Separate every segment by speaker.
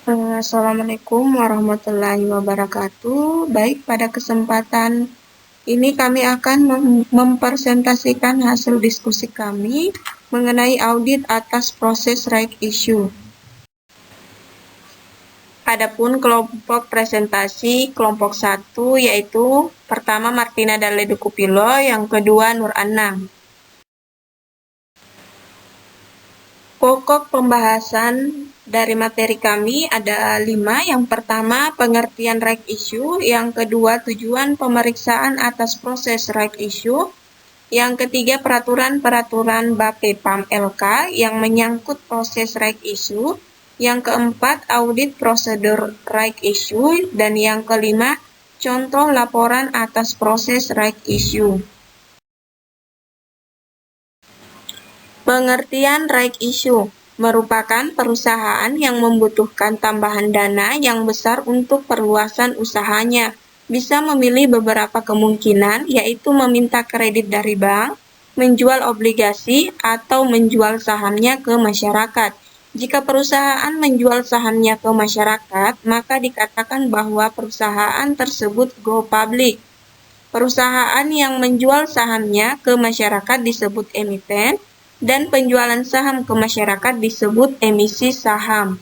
Speaker 1: Assalamualaikum warahmatullahi wabarakatuh. Baik, pada kesempatan ini kami akan mempresentasikan hasil diskusi kami mengenai audit atas proses right issue. Adapun kelompok presentasi kelompok 1 yaitu pertama Martina Daledu Kupilo, yang kedua Nur Anam. Pokok pembahasan dari materi kami ada 5. Yang pertama, pengertian right issue. Yang kedua, tujuan pemeriksaan atas proses right issue. Yang ketiga, peraturan-peraturan Bapepam LK yang menyangkut proses right issue. Yang keempat, audit prosedur right issue. Dan yang kelima, contoh laporan atas proses right issue. Pengertian right issue merupakan perusahaan yang membutuhkan tambahan dana yang besar untuk perluasan usahanya. Bisa memilih beberapa kemungkinan, yaitu meminta kredit dari bank, menjual obligasi, atau menjual sahamnya ke masyarakat. Jika perusahaan menjual sahamnya ke masyarakat, maka dikatakan bahwa perusahaan tersebut go public. Perusahaan yang menjual sahamnya ke masyarakat disebut emiten, dan penjualan saham ke masyarakat disebut emisi saham.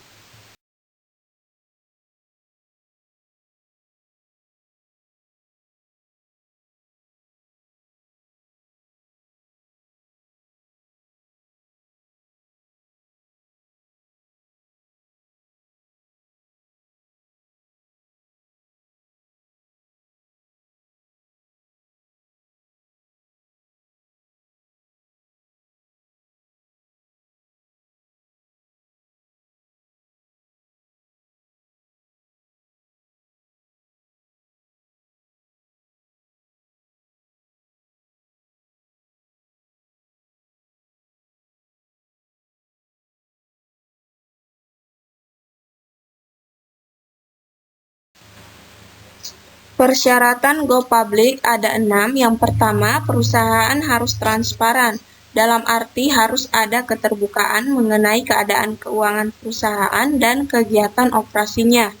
Speaker 1: Persyaratan go public ada 6. Yang pertama, perusahaan harus transparan. Dalam arti harus ada keterbukaan mengenai keadaan keuangan perusahaan dan kegiatan operasinya.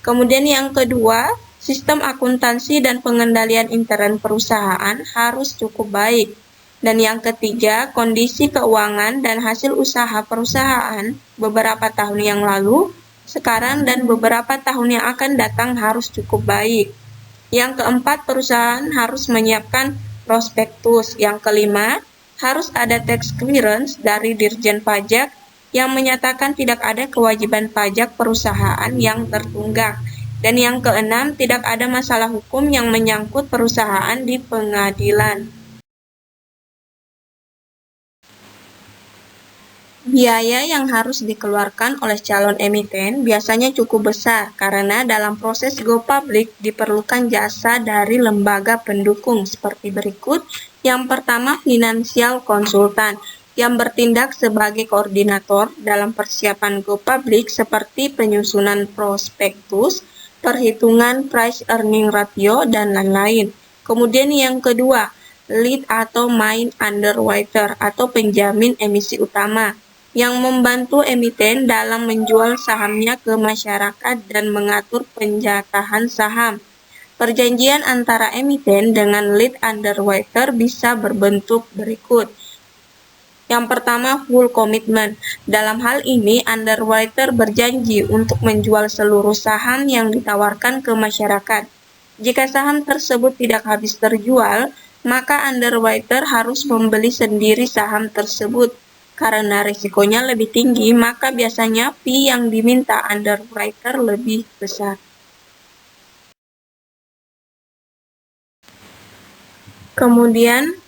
Speaker 1: Kemudian yang kedua, sistem akuntansi dan pengendalian intern perusahaan harus cukup baik. Dan yang ketiga, kondisi keuangan dan hasil usaha perusahaan beberapa tahun yang lalu, sekarang, dan beberapa tahun yang akan datang harus cukup baik. Yang keempat, perusahaan harus menyiapkan prospektus. Yang kelima, harus ada tax clearance dari Dirjen Pajak yang menyatakan tidak ada kewajiban pajak perusahaan yang tertunggak. Dan yang keenam, tidak ada masalah hukum yang menyangkut perusahaan di pengadilan. Biaya yang harus dikeluarkan oleh calon emiten biasanya cukup besar karena dalam proses go public diperlukan jasa dari lembaga pendukung seperti berikut. Yang pertama, financial consultant yang bertindak sebagai koordinator dalam persiapan go public seperti penyusunan prospektus, perhitungan price earning ratio, dan lain-lain. Kemudian yang kedua, lead atau main underwriter atau penjamin emisi utama yang membantu emiten dalam menjual sahamnya ke masyarakat dan mengatur penjatahan saham. Perjanjian antara emiten dengan lead underwriter bisa berbentuk berikut. Yang pertama, full commitment. Dalam hal ini, underwriter berjanji untuk menjual seluruh saham yang ditawarkan ke masyarakat. Jika saham tersebut tidak habis terjual, maka underwriter harus membeli sendiri saham tersebut. Karena risikonya lebih tinggi, maka biasanya fee yang diminta underwriter lebih besar. Kemudian,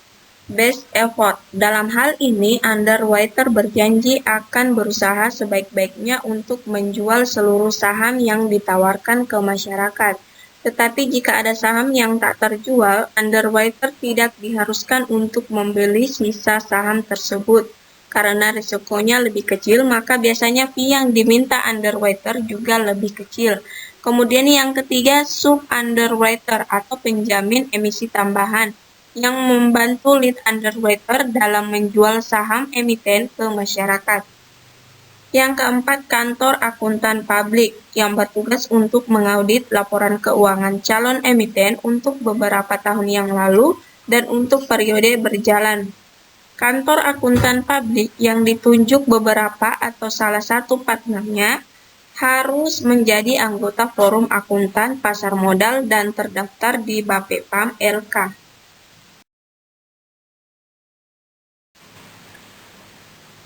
Speaker 1: best effort. Dalam hal ini, underwriter berjanji akan berusaha sebaik-baiknya untuk menjual seluruh saham yang ditawarkan ke masyarakat. Tetapi jika ada saham yang tak terjual, underwriter tidak diharuskan untuk membeli sisa saham tersebut. Karena risikonya lebih kecil, maka biasanya fee yang diminta underwriter juga lebih kecil. Kemudian yang ketiga, sub-underwriter atau penjamin emisi tambahan yang membantu lead underwriter dalam menjual saham emiten ke masyarakat. Yang keempat, kantor akuntan publik yang bertugas untuk mengaudit laporan keuangan calon emiten untuk beberapa tahun yang lalu dan untuk periode berjalan. Kantor akuntan publik yang ditunjuk beberapa atau salah satu partnernya harus menjadi anggota Forum Akuntan Pasar Modal dan terdaftar di Bapepam LK.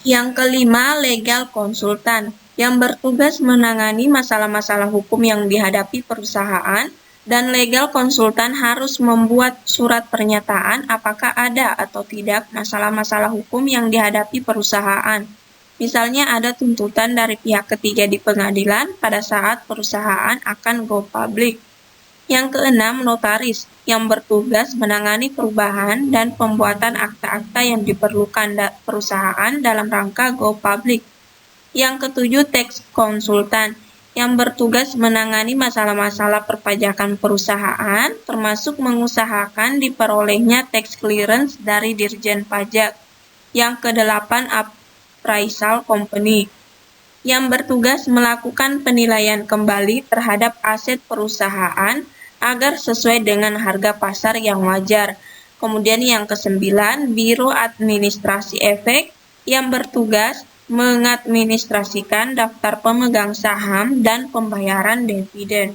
Speaker 1: Yang kelima, legal konsultan yang bertugas menangani masalah-masalah hukum yang dihadapi perusahaan, dan legal konsultan harus membuat surat pernyataan apakah ada atau tidak masalah-masalah hukum yang dihadapi perusahaan. Misalnya ada tuntutan dari pihak ketiga di pengadilan pada saat perusahaan akan go public. Yang keenam, notaris yang bertugas menangani perubahan dan pembuatan akta-akta yang diperlukan perusahaan dalam rangka go public. Yang ketujuh, tax konsultan yang bertugas menangani masalah-masalah perpajakan perusahaan, termasuk mengusahakan diperolehnya tax clearance dari Dirjen Pajak. Yang kedelapan, appraisal company yang bertugas melakukan penilaian kembali terhadap aset perusahaan agar sesuai dengan harga pasar yang wajar. Kemudian yang kesembilan, Biro Administrasi Efek yang bertugas mengadministrasikan daftar pemegang saham dan pembayaran dividen.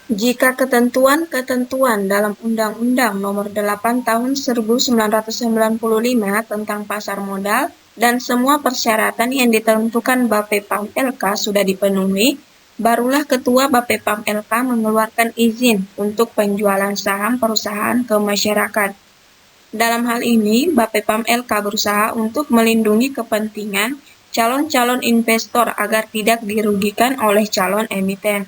Speaker 1: Jika ketentuan-ketentuan dalam Undang-Undang Nomor 8 Tahun 1995 tentang pasar modal dan semua persyaratan yang ditentukan Bapepam LK sudah dipenuhi, barulah Ketua Bapepam LK mengeluarkan izin untuk penjualan saham perusahaan ke masyarakat. Dalam hal ini, Bapepam LK berusaha untuk melindungi kepentingan calon-calon investor agar tidak dirugikan oleh calon emiten.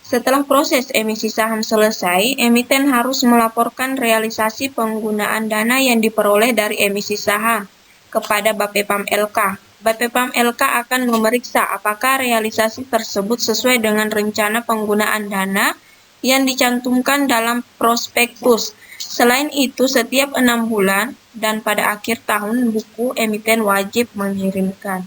Speaker 1: Setelah proses emisi saham selesai, emiten harus melaporkan realisasi penggunaan dana yang diperoleh dari emisi saham kepada Bapepam LK. Bapepam LK akan memeriksa apakah realisasi tersebut sesuai dengan rencana penggunaan dana yang dicantumkan dalam prospektus. Selain itu, setiap 6 bulan dan pada akhir tahun buku emiten wajib mengirimkan.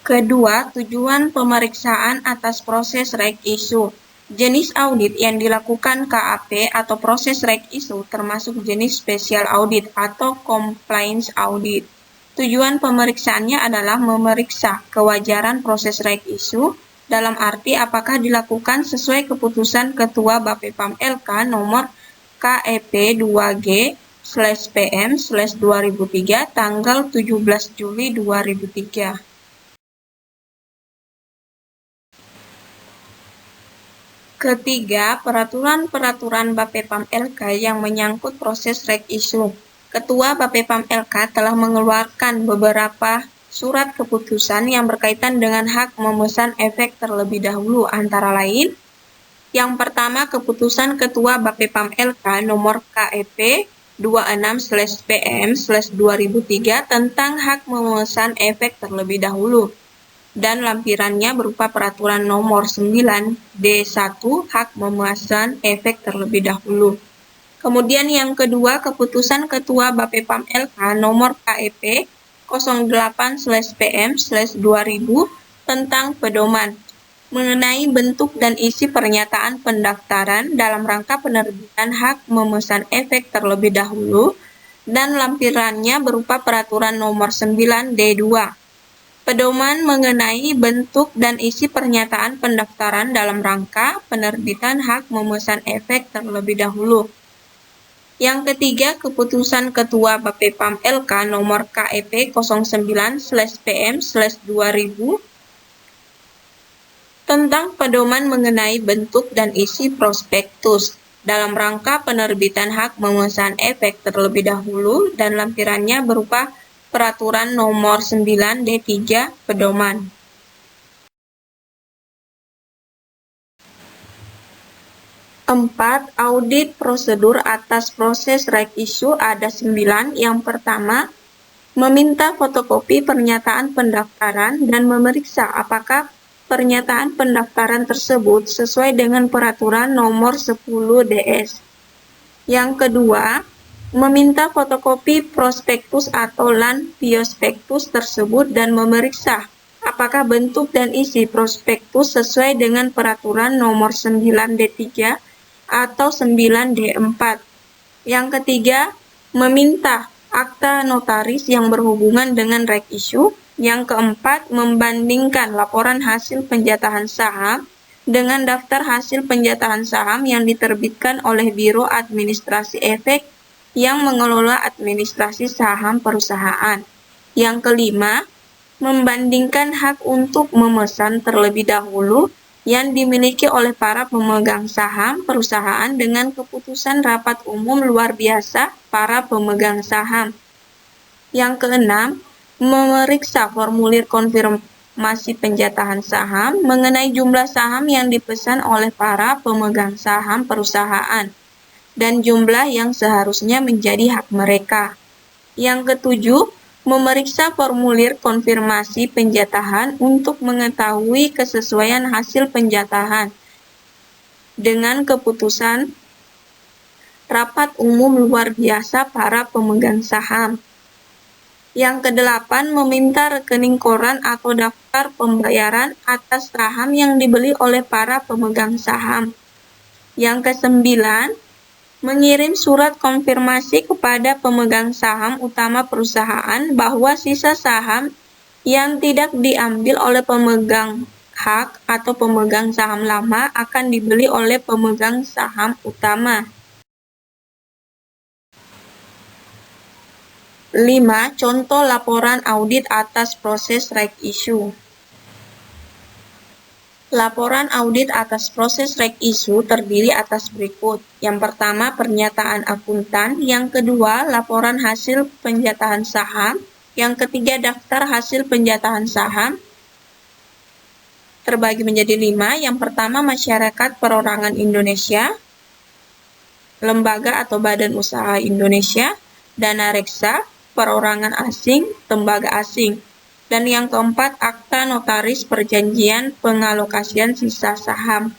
Speaker 1: Kedua, tujuan pemeriksaan atas proses reg issue. Jenis audit yang dilakukan KAP atau proses reg issue termasuk jenis special audit atau compliance audit. Tujuan pemeriksaannya adalah memeriksa kewajaran proses reg issue dalam arti apakah dilakukan sesuai keputusan Ketua Bapepam LK nomor KEP 2G/PM/2003 tanggal 17 Juli 2003. Ketiga, peraturan-peraturan Bapepam LK yang menyangkut proses reg issue. Ketua Bapepam LK telah mengeluarkan beberapa surat keputusan yang berkaitan dengan hak memesan efek terlebih dahulu, antara lain, yang pertama, keputusan Ketua Bapepam LK nomor KEP 26/PM/2003 tentang hak memesan efek terlebih dahulu, dan lampirannya berupa peraturan nomor 9/D1 hak memesan efek terlebih dahulu. Kemudian yang kedua, keputusan Ketua Bapepam LK nomor KEP 08/PM/2000 tentang pedoman mengenai bentuk dan isi pernyataan pendaftaran dalam rangka penerbitan hak memesan efek terlebih dahulu, dan lampirannya berupa peraturan nomor 9/D2. Pedoman mengenai bentuk dan isi pernyataan pendaftaran dalam rangka penerbitan hak memesan efek terlebih dahulu. Yang ketiga, keputusan Ketua Bapepam LK nomor KEP 09/PM/2000 tentang pedoman mengenai bentuk dan isi prospektus dalam rangka penerbitan hak memesan efek terlebih dahulu, dan lampirannya berupa peraturan nomor 9/D3 pedoman. Empat, audit prosedur atas proses reg issue ada 9. Yang pertama, meminta fotokopi pernyataan pendaftaran dan memeriksa apakah pernyataan pendaftaran tersebut sesuai dengan peraturan nomor 10 DS. Yang kedua, meminta fotokopi prospektus atau LAN biospektus tersebut dan memeriksa apakah bentuk dan isi prospektus sesuai dengan peraturan nomor 9D3 atau 9D4. Yang ketiga, meminta akta notaris yang berhubungan dengan reg issue. Yang keempat, membandingkan laporan hasil penjatahan saham dengan daftar hasil penjatahan saham yang diterbitkan oleh Biro Administrasi Efek yang mengelola administrasi saham perusahaan. Yang kelima, membandingkan hak untuk memesan terlebih dahulu yang dimiliki oleh para pemegang saham perusahaan dengan keputusan rapat umum luar biasa para pemegang saham. Yang keenam, memeriksa formulir konfirmasi penjatahan saham mengenai jumlah saham yang dipesan oleh para pemegang saham perusahaan dan jumlah yang seharusnya menjadi hak mereka. Yang ketujuh, memeriksa formulir konfirmasi penjatahan untuk mengetahui kesesuaian hasil penjatahan dengan keputusan rapat umum luar biasa para pemegang saham. Yang kedelapan, meminta rekening koran atau daftar pembayaran atas saham yang dibeli oleh para pemegang saham. Yang kesembilan, mengirim surat konfirmasi kepada pemegang saham utama perusahaan bahwa sisa saham yang tidak diambil oleh pemegang hak atau pemegang saham lama akan dibeli oleh pemegang saham utama. 5. Contoh laporan audit atas proses reg issue. Laporan audit atas proses reg issue terdiri atas berikut. Yang pertama, pernyataan akuntan. Yang kedua, laporan hasil penjatahan saham. Yang ketiga, daftar hasil penjatahan saham. Terbagi menjadi 5. Yang pertama, masyarakat perorangan Indonesia, lembaga atau badan usaha Indonesia, dana reksa, perorangan asing, tembaga asing. Dan yang keempat, akta notaris perjanjian pengalokasian sisa saham.